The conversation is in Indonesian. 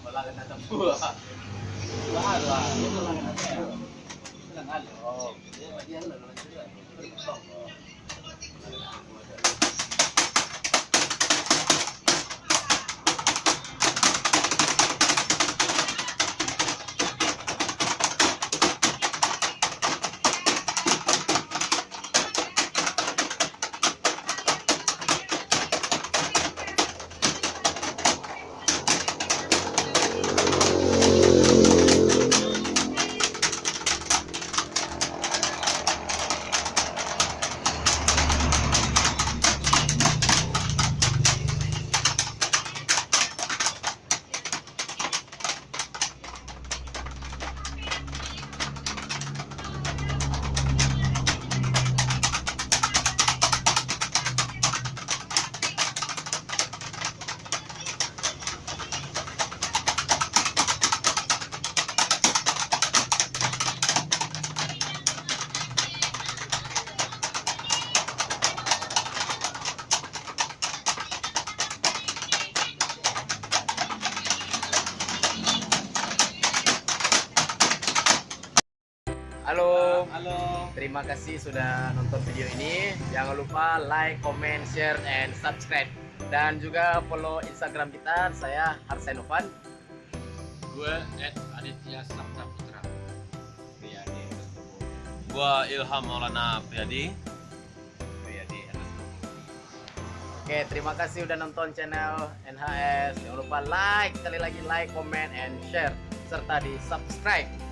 Wala ka na tabuha. Wala, ito lang natin. Ito lang halo. Oo. Yan lang naman sila. Halo, Halo. terima kasih sudah nonton video ini. Jangan lupa like, comment, share, and subscribe. Dan juga follow Instagram kita, saya Harsenovan. Gue Aditya Sabta Putra Priyadi. Gue Ilham Maulana Priyadi. Oke, terima kasih udah nonton channel NHS. Jangan lupa like, sekali lagi like, comment, and share, serta di subscribe.